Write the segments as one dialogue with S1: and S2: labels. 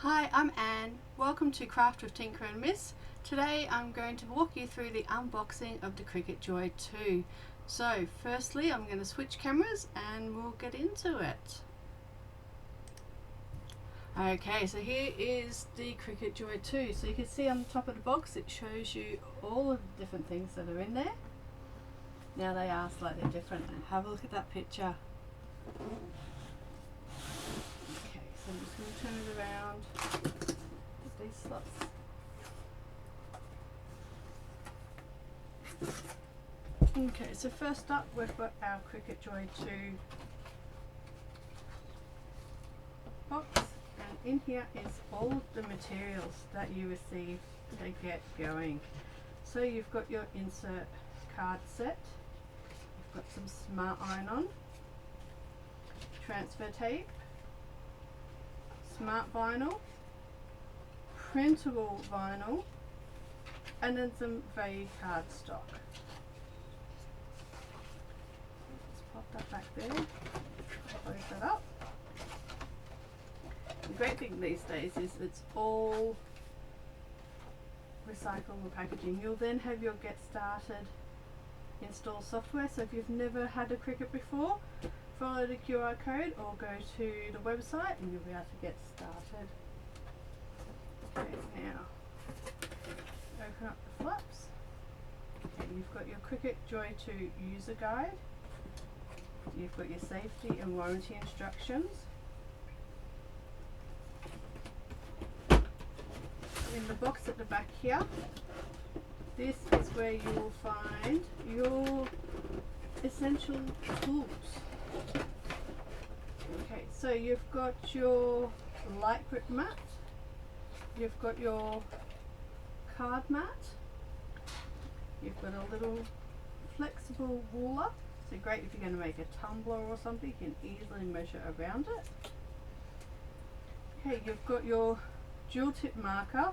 S1: Hi, I'm Anne. Welcome to Craft with Tinker and Miss. Today I'm going to walk you through the unboxing of the Cricut Joy 2. So firstly I'm going to switch cameras and we'll get into it. Okay, so here is the Cricut Joy 2. So you can see on the top of the box it shows you all of the different things that are in there. Now they are slightly different. Have a look at that picture. So I'm just going to turn it around, put these slots. Okay, so first up we've got our Cricut Joy 2 box, and in here is all the materials that you receive to get going. So you've got your insert card set, you've got some smart iron-on, transfer tape, smart vinyl, printable vinyl, and then some value cardstock. Just pop that back there, close that up. The great thing these days is it's all recyclable packaging. You'll then have your get started install software, so if you've never had a Cricut before, follow the QR code or go to the website and you'll be able to get started. Okay, now open up the flaps. Okay, you've got your Cricut Joy 2 user guide. You've got your safety and warranty instructions. In the box at the back here, this is where you will find your essential tools. Okay, so you've got your light grip mat, you've got your card mat, you've got a little flexible ruler, so great if you're going to make a tumbler or something, you can easily measure around it. Okay, you've got your dual tip marker,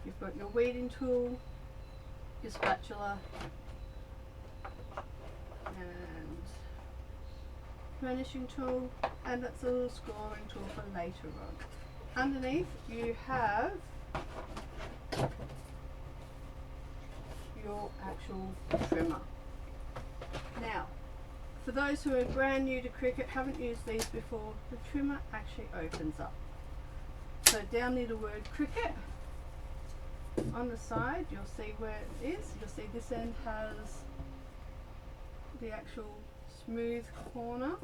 S1: you've got your weeding tool, your spatula, and furnishing tool, and that's a little scoring tool for later on. Underneath you have your actual trimmer. Now, for those who are brand new to Cricut, haven't used these before, the trimmer actually opens up. So down near the word Cricut, on the side you'll see where it is. You'll see this end has the actual smooth corner,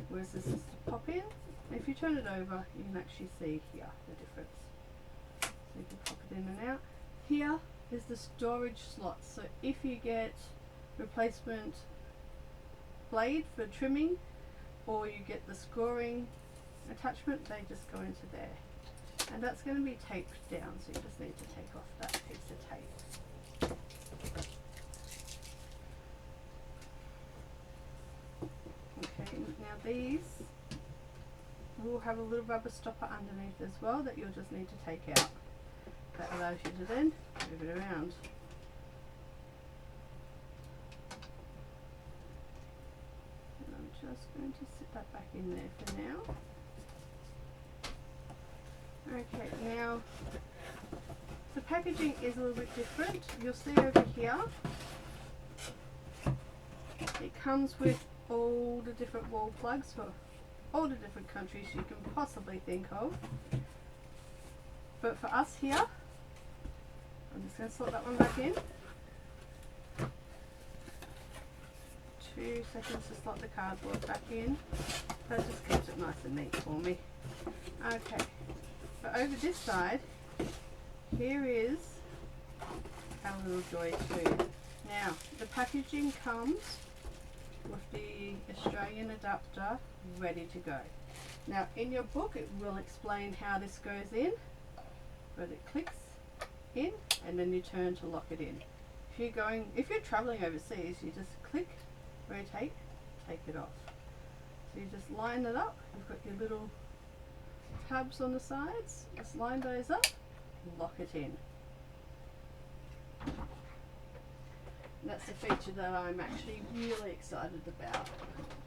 S1: whereas this is to pop in. If you turn it over you can actually see here the difference. So you can pop it in and out. Here is the storage slot, so if you get replacement blade for trimming or you get the scoring attachment, they just go into there. And that's going to be taped down, so you just need to take off that piece of tape. Okay, now these will have a little rubber stopper underneath as well that you'll just need to take out. That allows you to then move it around. And I'm just going to sit that back in there for now. Okay, now the packaging is a little bit different. You'll see over here it comes with all the different wall plugs for all the different countries you can possibly think of. But for us here, I'm just going to slot that one back in. 2 seconds to slot the cardboard back in. That just keeps it nice and neat for me. Okay. But over this side, here is our little Joy 2. Now, the packaging comes with the Australian adapter ready to go. Now, in your book it will explain how this goes in, but it clicks in and then you turn to lock it in. If you're traveling overseas, you just click, rotate, take it off. So you just line it up. You've got your little tabs on the sides, just line those up, lock it in. That's a feature that I'm actually really excited about.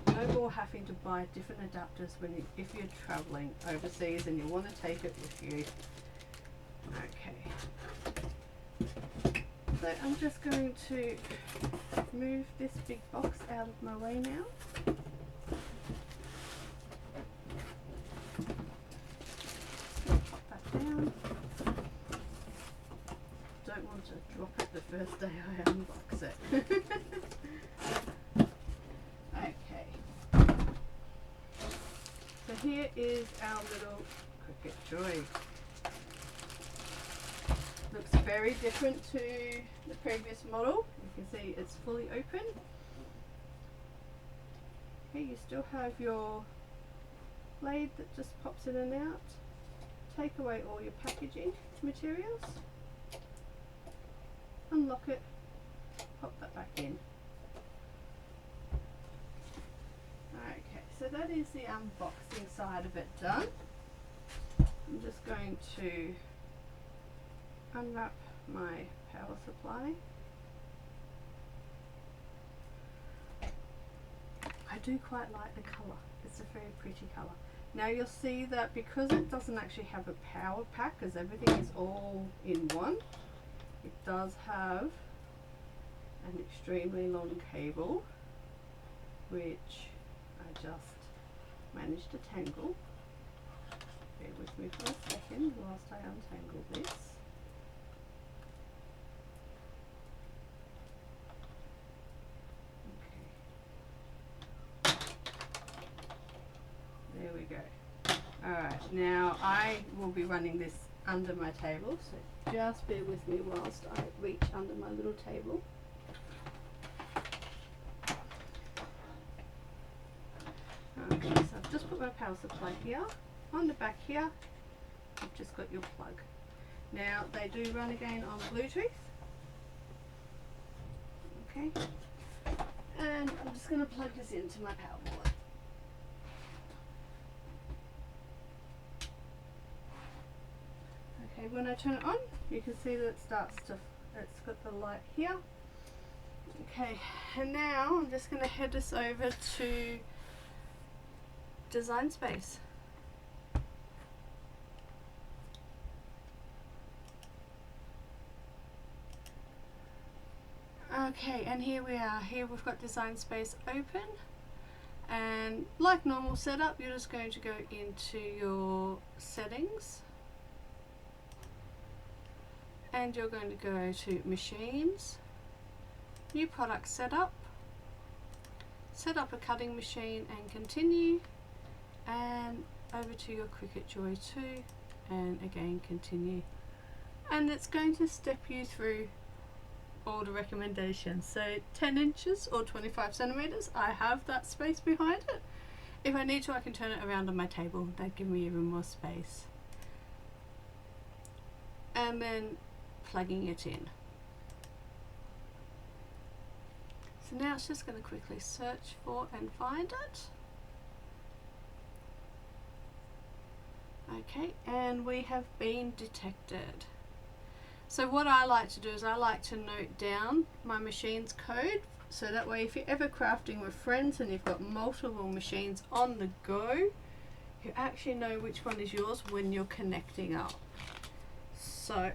S1: No more having to buy different adapters if you're traveling overseas and you want to take it with you. Okay. So I'm just going to move this big box out of my way now. Pop that down. Don't want to drop it the first day I unbox it. Okay. So here is our little Cricut Joy. Looks very different to the previous model. You can see it's fully open. Okay, you still have your blade that just pops in and out. Take away all your packaging materials. Unlock it, pop that back in. Okay, so that is the unboxing side of it done. I'm just going to unwrap my power supply. I do quite like the colour. It's a very pretty colour. Now you'll see that because it doesn't actually have a power pack, because everything is all in one, it does have an extremely long cable, which I just managed to tangle. Bear with me for a second whilst I untangle this. Okay. There we go. Alright, now I will be running this under my table, so just bear with me whilst I reach under my little table. Okay, so I've just put my power supply here. On the back here, you've just got your plug. Now they do run again on Bluetooth. Okay, and I'm just going to plug this into my power board. Okay, when I turn it on, you can see that it's got the light here. Okay, and now I'm just going to head this over to Design Space. Okay, and here we are. Here we've got Design Space open, and like normal setup, you're just going to go into your settings, and you're going to go to Machines, New Product Setup, set up a cutting machine and continue, and over to your Cricut Joy 2 and again continue, and it's going to step you through all the recommendations. So 10 inches or 25 centimeters, I have that space behind it. If I need to, I can turn it around on my table. That'd give me even more space. And then plugging it in. So now it's just going to quickly search for and find it. Okay, and we have been detected. So what I like to do is I like to note down my machine's code, so that way if you're ever crafting with friends and you've got multiple machines on the go, you actually know which one is yours when you're connecting up. So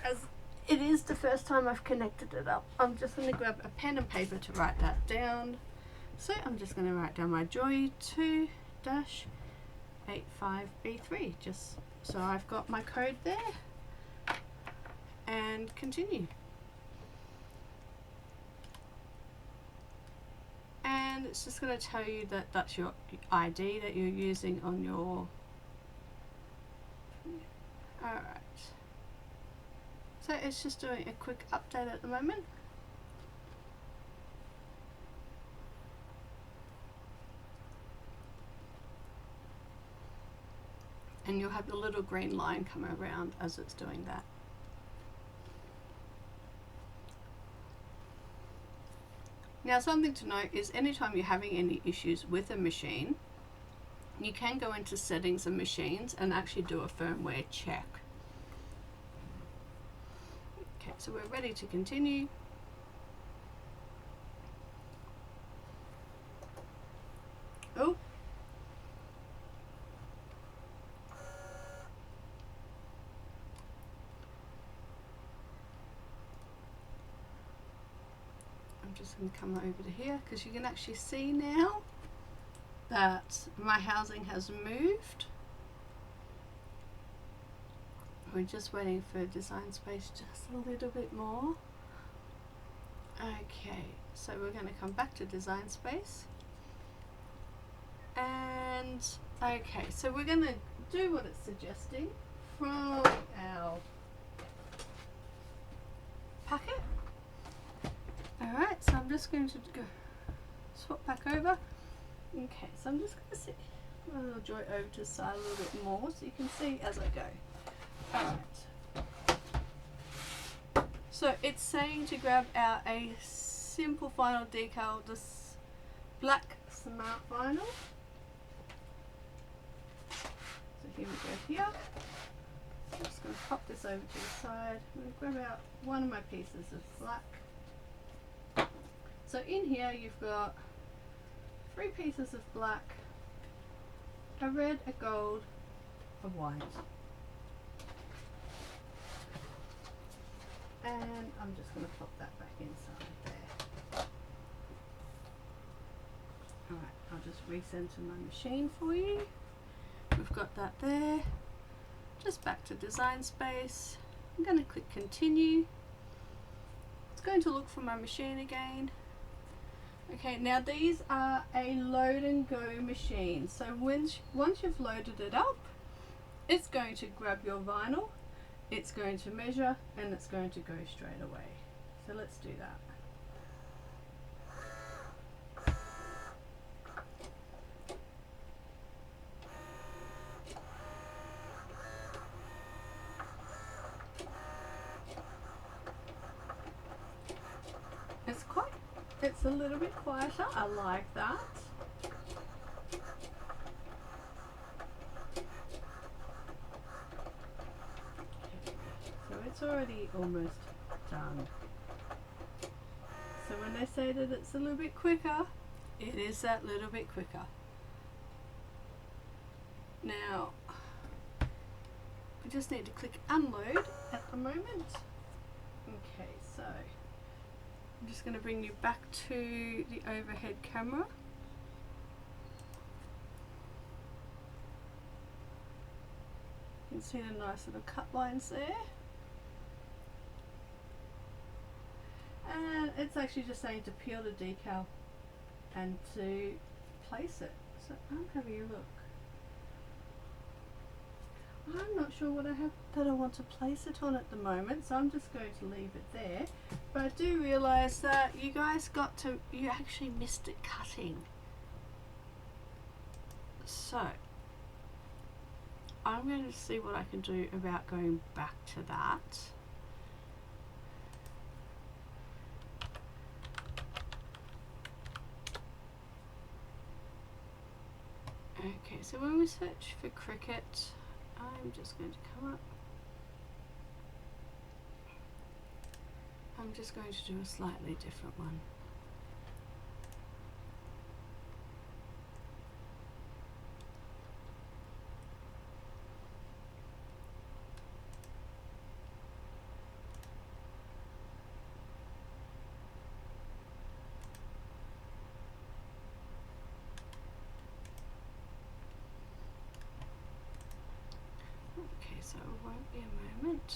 S1: as it is the first time I've connected it up, I'm just going to grab a pen and paper to write that down. So I'm just going to write down my Joy 2-85B3, just so I've got my code there. And continue. And it's just going to tell you that that's your ID that you're using on your... Alright. So it's just doing a quick update at the moment. And you'll have the little green line come around as it's doing that. Now something to note is anytime you're having any issues with a machine, you can go into settings and machines and actually do a firmware check. Okay, so we're ready to continue. just going to come over to here because you can actually see now that my housing has moved. We're just waiting for design space just a little bit more. Okay, so we're going to come back to design space. And okay, so we're going to do what it's suggesting from our packet. Alright, so I'm just going to go swap back over. Okay, so I'm just going to sit my little Joy over to the side a little bit more so you can see as I go. Alright. So it's saying to grab out a simple vinyl decal, this black smart vinyl. So here we go here. I'm just going to pop this over to the side. I'm going to grab out one of my pieces of black. So in here you've got 3 pieces of black, a red, a gold, a white. And I'm just going to pop that back inside there. Alright, I'll just recenter my machine for you. We've got that there. Just back to design space. I'm going to click continue. It's going to look for my machine again. Okay, now these are a load and go machine. So once you've loaded it up, it's going to grab your vinyl, it's going to measure, and it's going to go straight away. So let's do that. It's a little bit quieter. I like that. So it's already almost done. So when they say that it's a little bit quicker, it is that little bit quicker. Now, we just need to click unload at the moment. Okay, so I'm just going to bring you back to the overhead camera. You can see the nice little cut lines there. And it's actually just saying to peel the decal and to place it. So I'm having a look. I'm not sure what I have that I want to place it on at the moment, so I'm just going to leave it there. But I do realise that you guys you actually missed it cutting. So I'm going to see what I can do about going back to that. Okay, so when we search for Cricut, I'm just going to come up. I'm just going to do a slightly different one. Okay, so it won't be a moment.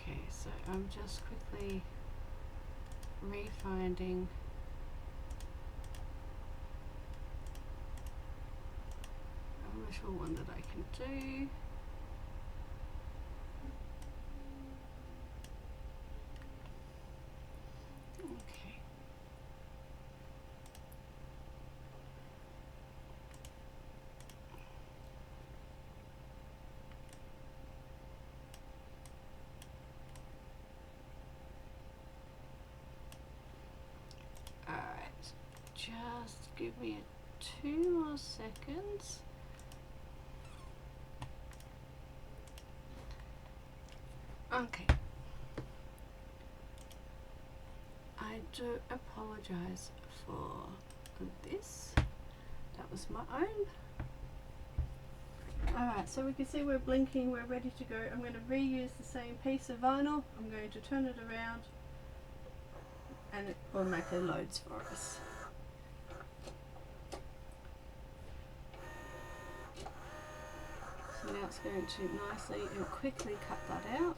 S1: Okay, so I'm just quickly refinding special one that I can do. Okay. Alright, just give me 2 more seconds. Okay. I do apologize for this. That was my own. Alright, so we can see we're blinking, we're ready to go. I'm going to reuse the same piece of vinyl. I'm going to turn it around and it automatically loads for us. So now it's going to nicely and quickly cut that out.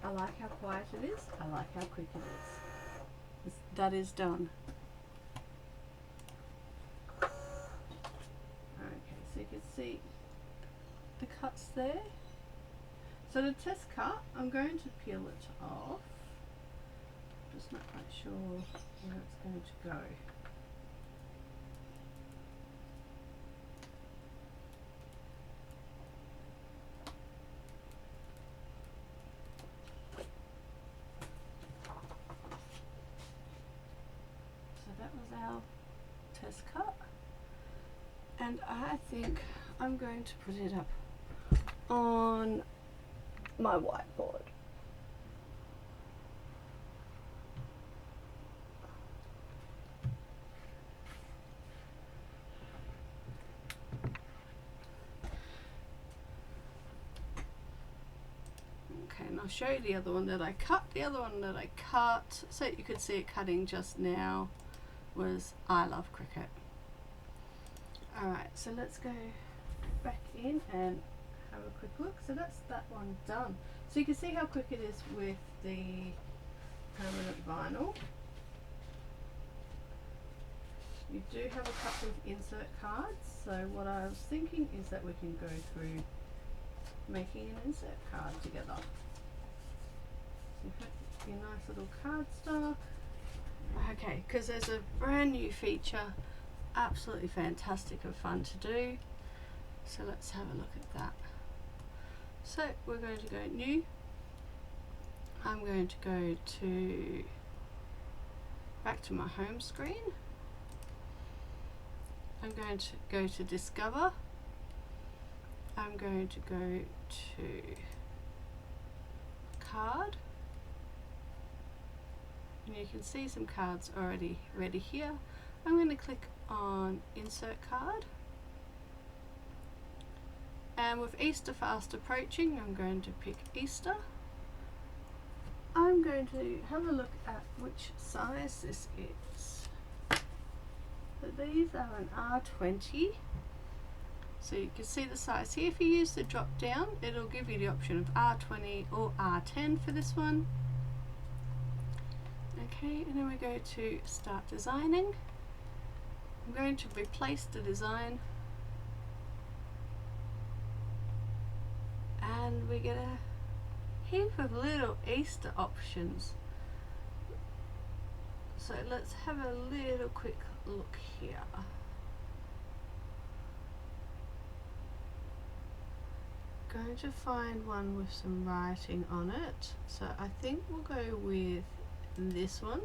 S1: I like how quiet it is. I like how quick it is. That is done. Okay, so you can see the cuts there. So the test cut, I'm going to peel it off. Just not quite sure where it's going to go. Our test cut, and I think I'm going to put it up on my whiteboard. Okay, and I'll show you the other one that I cut. The other one that I cut, so you could see it cutting just now, was I Love Cricut. Alright, so let's go back in and have a quick look. So that's that one done. So you can see how quick it is with the permanent vinyl. You do have a couple of insert cards, so what I was thinking is that we can go through making an insert card together. So you have your nice little cardstock. Okay, because there's a brand new feature, absolutely fantastic and fun to do. So let's have a look at that. So we're going to go new. I'm going to go to back to my home screen. I'm going to go to Discover. I'm going to go to Card. And you can see some cards already ready here. I'm going to click on Insert Card. And with Easter fast approaching, I'm going to pick Easter. I'm going to have a look at which size this is. So these are an R20. So you can see the size here. If you use the drop down, it'll give you the option of R20 or R10 for this one. Okay, and then we go to Start Designing. I'm going to replace the design, and we get a heap of little Easter options. So let's have a little quick look here. Going to find one with some writing on it. So I think we'll go with this one.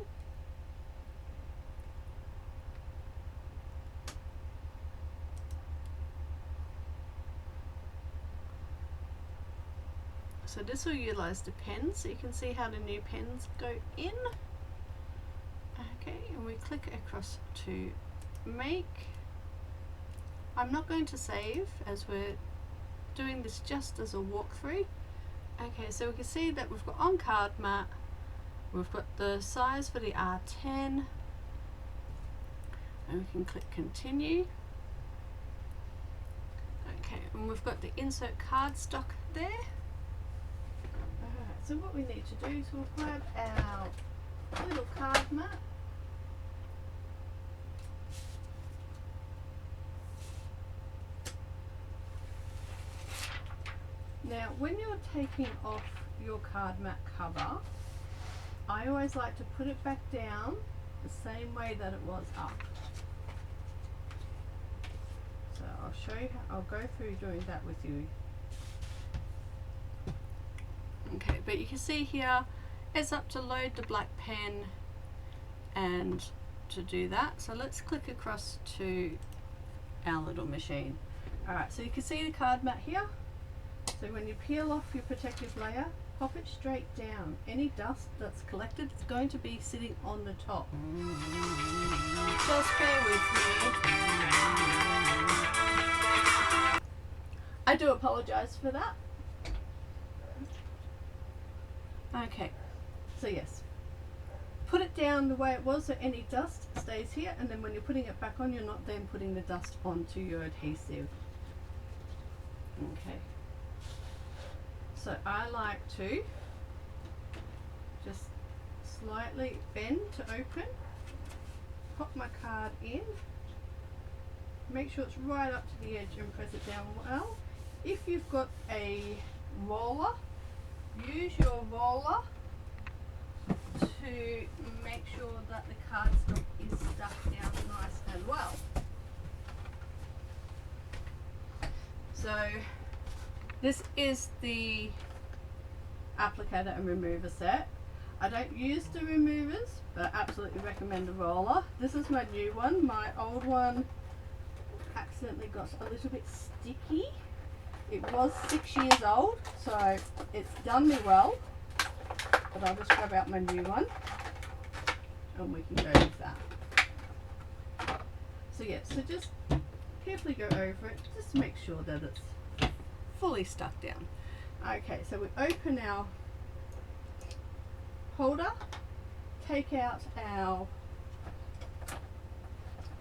S1: So this will utilize the pens, so you can see how the new pens go in. Okay, and we click across to make. I'm not going to save as we're doing this just as a walkthrough. Okay, so we can see that we've got on card mat, we've got the size for the R10. And we can click continue. Okay, and we've got the insert cardstock there. Alright, so what we need to do is we'll grab our little card mat. Now, when you're taking off your card mat cover, I always like to put it back down the same way that it was up. So I'll show you how, I'll go through doing that with you. Okay, but you can see here it's up to load the black pen and to do that. So let's click across to our little machine. Alright, so you can see the card mat here. So when you peel off your protective layer, pop it straight down. Any dust that's collected is going to be sitting on the top. Just bear with me. I do apologise for that. Okay, so yes, put it down the way it was so any dust stays here, and then when you're putting it back on, you're not then putting the dust onto your adhesive. Okay. So I like to just slightly bend to open, pop my card in, make sure it's right up to the edge and press it down well. If you've got a roller, use your roller to make sure that the cardstock is stuck down nice and well. So this is the applicator and remover set. I don't use the removers, but I absolutely recommend the roller. This is my new one. My old one accidentally got a little bit sticky. It was 6 years old, so it's done me well. But I'll just grab out my new one and we can go with that. So yeah, so just carefully go over it, just to make sure that it's fully stuck down. Okay, so we open our holder, take out our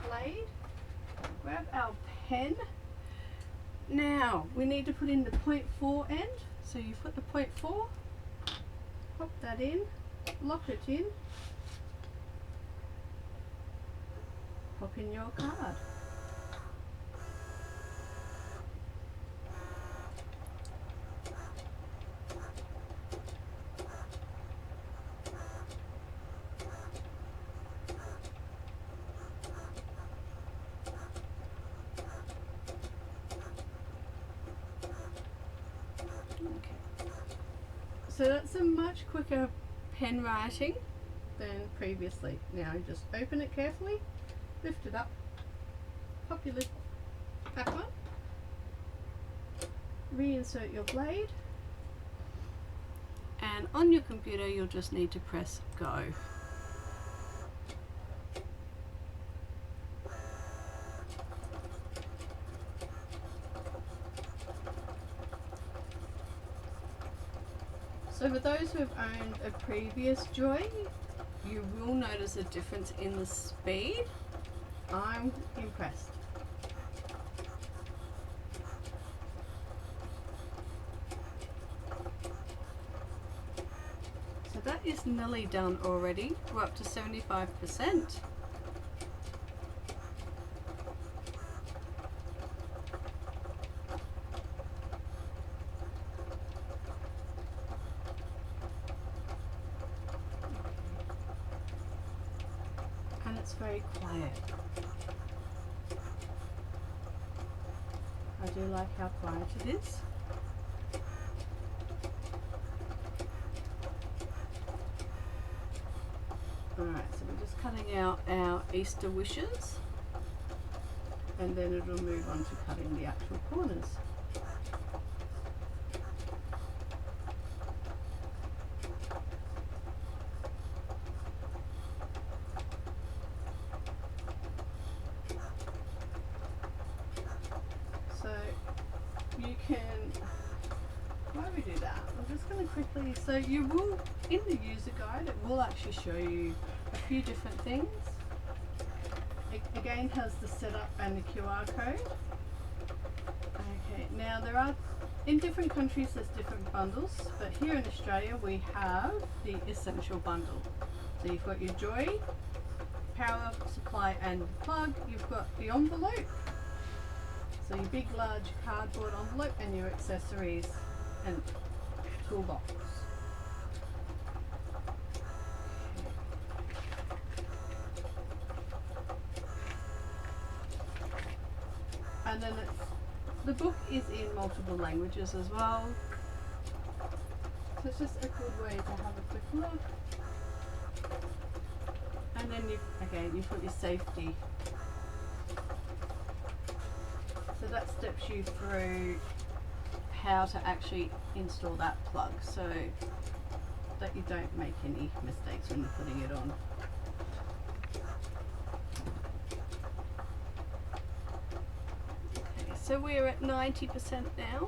S1: blade, grab our pen. Now we need to put in the 0.4 end, so you put the 0.4, pop that in, lock it in, pop in your card. So that's a much quicker pen writing than previously. Now you just open it carefully, lift it up, pop your lid back on, reinsert your blade, and on your computer you'll just need to press go. So for those who have owned a previous Joy, you will notice a difference in the speed. I'm impressed. So that is nearly done already. We're up to 75%. And it's very quiet. I do like how quiet it is. Alright, so we're just cutting out our Easter wishes, and then it'll move on to cutting the actual corners. So you can, while we do that, I'm just going to quickly, so you will, in the user guide, it will actually show you a few different things. again has the setup and the QR code. Okay, now there are, in different countries there's different bundles, but here in Australia we have the Essential Bundle. So you've got your Joy, power supply and plug, you've got the envelope, so your big large cardboard envelope, and your accessories and toolbox. And then the book is in multiple languages as well, so it's just a good way to have a quick look. And then you've got your safety. So that steps you through how to actually install that plug so that you don't make any mistakes when you're putting it on. Okay, so we're at 90% now.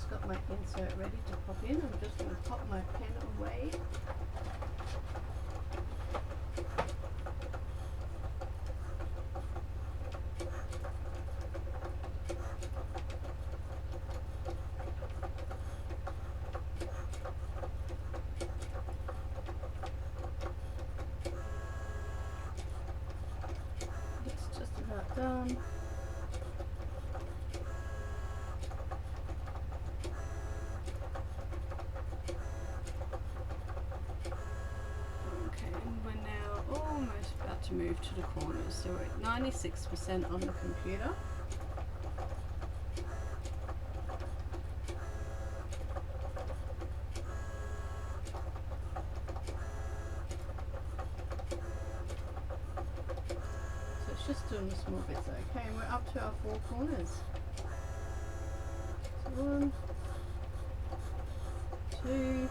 S1: Got my insert ready to pop in. I'm just going to pop my pen away. It's just about done. To move to the corners, so we're at 96% on the computer. So it's just doing the small bits. Okay, and we're up to our 4 corners. So 1, 2,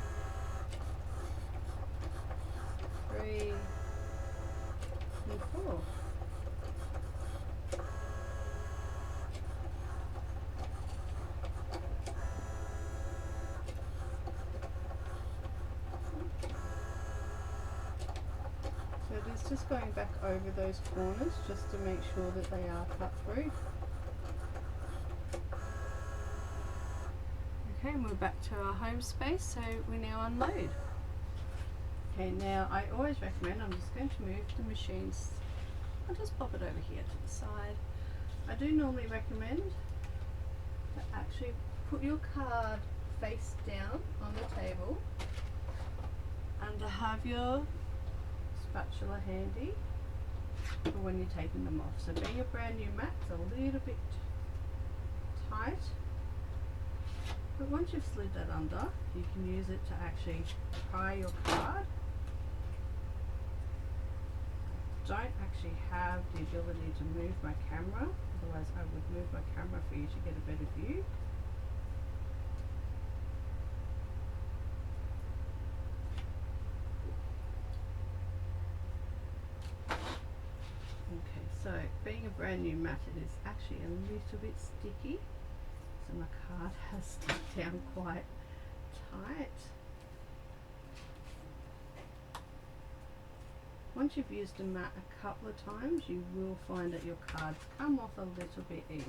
S1: 3, 4. So it is just going back over those corners just to make sure that they are cut through. Okay, and we're back to our home space, so we now unload. Okay, now I always recommend, I'm just going to move the machines, I'll just pop it over here to the side. I do normally recommend to actually put your card face down on the table and to have your spatula handy for when you're taking them off. So being a brand new mat, it's a little bit tight, but once you've slid that under, you can use it to actually pry your card. I don't actually have the ability to move my camera, otherwise I would move my camera for you to get a better view. Okay, so being a brand new mat, it is actually a little bit sticky, so my card has stuck down quite tight. Once you've used a mat a couple of times, you will find that your cards come off a little bit easier.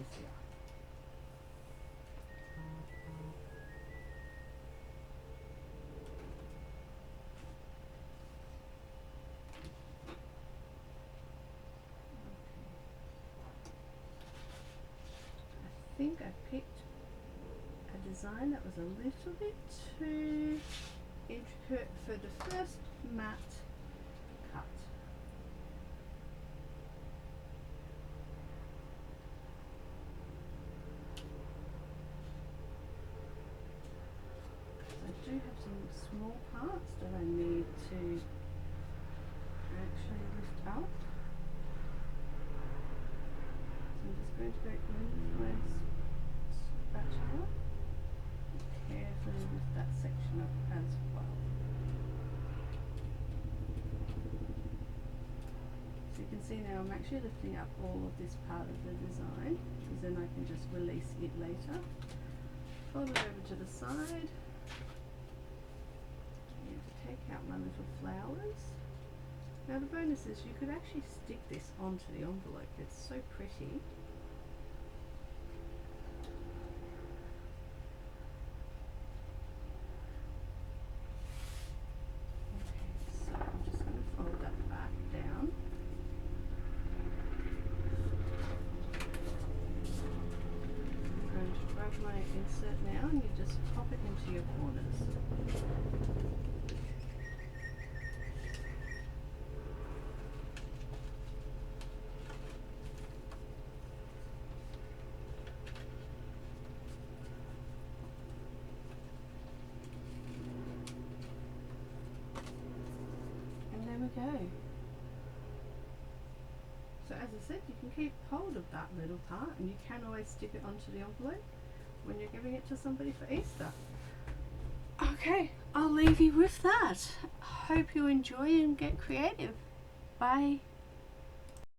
S1: I think I picked a design that was a little bit too intricate for the first mat cut. I do have some small parts that I need to actually lift up. So I'm just going to go in with my spatula and carefully lift that section up as well. So you can see now I'm actually lifting up all of this part of the design, because then I can just release it later. Fold it over to the side. And take out my little flowers. Now the bonus is you could actually stick this onto the envelope. It's so pretty. Okay, so I'm just going to fold that back down. I'm going to grab my insert now and you just pop it into your corners. Go. So as I said, you can keep hold of that little part and you can always stick it onto the envelope when you're giving it to somebody for Easter. Okay, I'll leave you with that. Hope you enjoy and get creative. Bye.